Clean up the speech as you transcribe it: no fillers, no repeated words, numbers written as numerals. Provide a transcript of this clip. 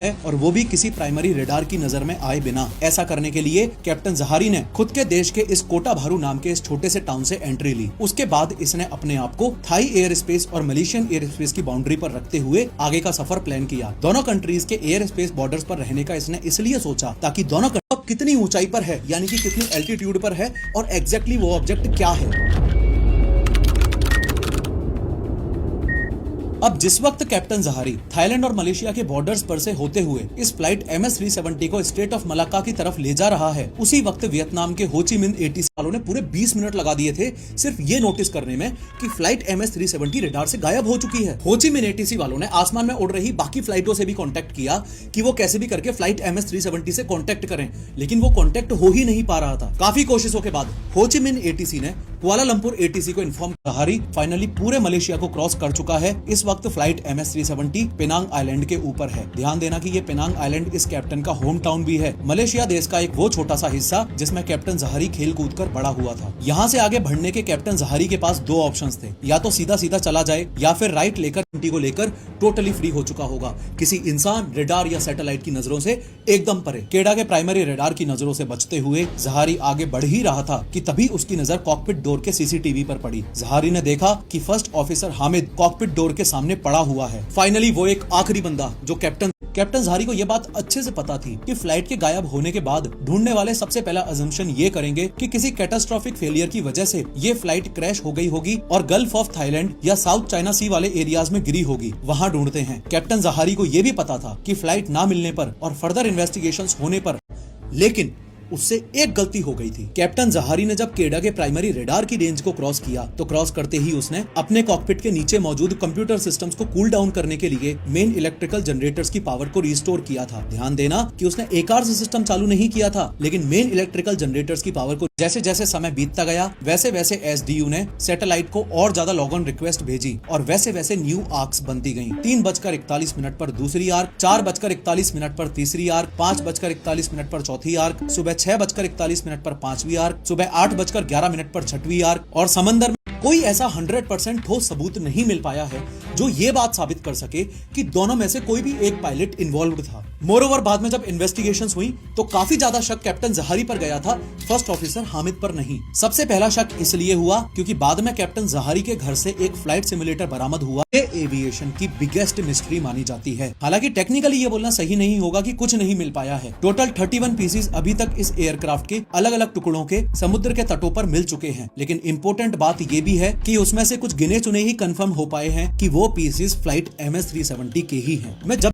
है और वो भी किसी प्राइमरी रेडार की नजर में आए बिना। ऐसा करने के लिए कैप्टन जहारी ने खुद के देश के इस कोटा भारू नाम के इस छोटे से टाउन से एंट्री ली। उसके बाद इसने अपने आप को थाई एयर स्पेस और मलेशियन एयर स्पेस की बाउंड्री पर रखते हुए आगे का सफर प्लान किया। दोनों कंट्रीज के एयर स्पेस बॉर्डर्स पर रहने का इसने इसलिए सोचा ताकि दोनों कितनी ऊंचाई पर है, यानी कि कितनी एल्टीट्यूड पर है और एग्जैक्टली वो ऑब्जेक्ट क्या है। अब जिस वक्त कैप्टन जहारी थाईलैंड और मलेशिया के बॉर्डर्स पर से होते हुए इस फ्लाइट MS-370 को स्टेट ऑफ मलाक्का की तरफ ले जा रहा है, उसी वक्त वियतनाम के हो ची मिन्ह ATC वालों ने पूरे 20 मिनट लगा दिए थे सिर्फ ये नोटिस करने में कि फ्लाइट MS-370 रेडार से गायब हो चुकी है। हो ची मिन्ह ATC वालों ने आसमान में उड़ रही बाकी फ्लाइटों से भी कॉन्टेक्ट किया कि वो कैसे भी करके फ्लाइट MS-370 से कॉन्टेक्ट करें, लेकिन वो कॉन्टेक्ट हो ही नहीं पा रहा था। काफी कोशिशों के बाद हो ची मिन्ह ATC ने कुआलालंपुर ATC को इन्फॉर्म जहारी फाइनली पूरे मलेशिया को क्रॉस कर चुका है। इस वक्त फ्लाइट MS-370 पेनांग आइलैंड के ऊपर है। ध्यान देना कि ये पेनांग आइलैंड इस कैप्टन का होम टाउन भी है। मलेशिया देश का एक वो छोटा सा हिस्सा जिसमें कैप्टन जहारी खेल कूद कर बड़ा हुआ था। यहाँ से आगे बढ़ने के कैप्टन जहारी के पास दो ऑप्शंस थे, या तो सीधा सीधा चला जाए या फिर राइट लेकर को लेकर टोटली फ्री हो चुका होगा, किसी इंसान, रेडार या सैटेलाइट की नजरों से एकदम परे। केडा के प्राइमरी रेडार की नजरों से बचते हुए जहारी आगे बढ़ ही रहा था कि तभी उसकी नजर कॉकपिट डोर के CCTV पर पड़ी। जहारी ने देखा कि first officer Hamid cockpit door के सामने पड़ा हुआ है। फाइनली वो एक आखिरी बंदा जो कैप्टन जहारी को यह बात अच्छे से पता थी कि फ्लाइट के गायब होने के बाद ढूंढने वाले सबसे पहला अजम्पशन ये करेंगे कि किसी कैटास्ट्रोफिक फेलियर की वजह से ये फ्लाइट क्रैश हो गई होगी और गल्फ ऑफ थाईलैंड या साउथ चाइना सी वाले एरियाज में गिरी होगी, वहां ढूंढते हैं। कैप्टन जहारी को यह भी पता था कि फ्लाइट ना मिलने पर और फर्दर इन्वेस्टिगेशंस होने पर, लेकिन उससे एक गलती हो गई थी। कैप्टन जहारी ने जब केडा के प्राइमरी रेडार की रेंज को क्रॉस किया तो क्रॉस करते ही उसने अपने कॉकपिट के नीचे मौजूद कंप्यूटर सिस्टम्स को कूल डाउन करने के लिए मेन इलेक्ट्रिकल जनरेटर्स की पावर को रिस्टोर किया था। ध्यान देना कि उसने एकार से सिस्टम चालू नहीं किया था, लेकिन मेन इलेक्ट्रिकल जनरेटर्स की पावर को जैसे जैसे समय बीतता गया वैसे वैसे SDU ने सैटेलाइट को और ज्यादा लॉग ऑन रिक्वेस्ट भेजी और वैसे वैसे न्यू आर्क्स बनती गयी। 3:41 पर दूसरी आर्क, 4:41 पर तीसरी आर्क, 5:41 पर चौथी आर्क, सुबह 6:41 पर पांचवी आर्क, सुबह 8:11 पर छठवीं आर्क। और समंदर में कोई ऐसा 100% ठोस सबूत नहीं मिल पाया है जो ये बात साबित कर सके कि दोनों में से कोई भी एक पायलट इन्वॉल्व्ड था। मोरओवर बाद में जब इन्वेस्टिगेशंस हुई तो काफी ज्यादा शक कैप्टन जहारी पर गया था, फर्स्ट ऑफिसर हामिद पर नहीं। सबसे पहला शक इसलिए हुआ क्योंकि बाद में कैप्टन जहारी के घर से एक फ्लाइट सिमुलेटर बरामद हुआ। ये एविएशन की बिगेस्ट मिस्ट्री मानी जाती है। हालांकि टेक्निकली ये बोलना सही नहीं होगा कि कुछ नहीं मिल पाया है। टोटल 31 पीसेस अभी तक इस एयरक्राफ्ट के अलग अलग टुकड़ों के समुद्र के तटों पर मिल चुके हैं, लेकिन इंपॉर्टेंट बात ये भी है कि उसमें से कुछ गिने चुने ही कंफर्म हो पाए हैं कि वो पीसेस फ्लाइट MS-370 के ही हैं। मैं जब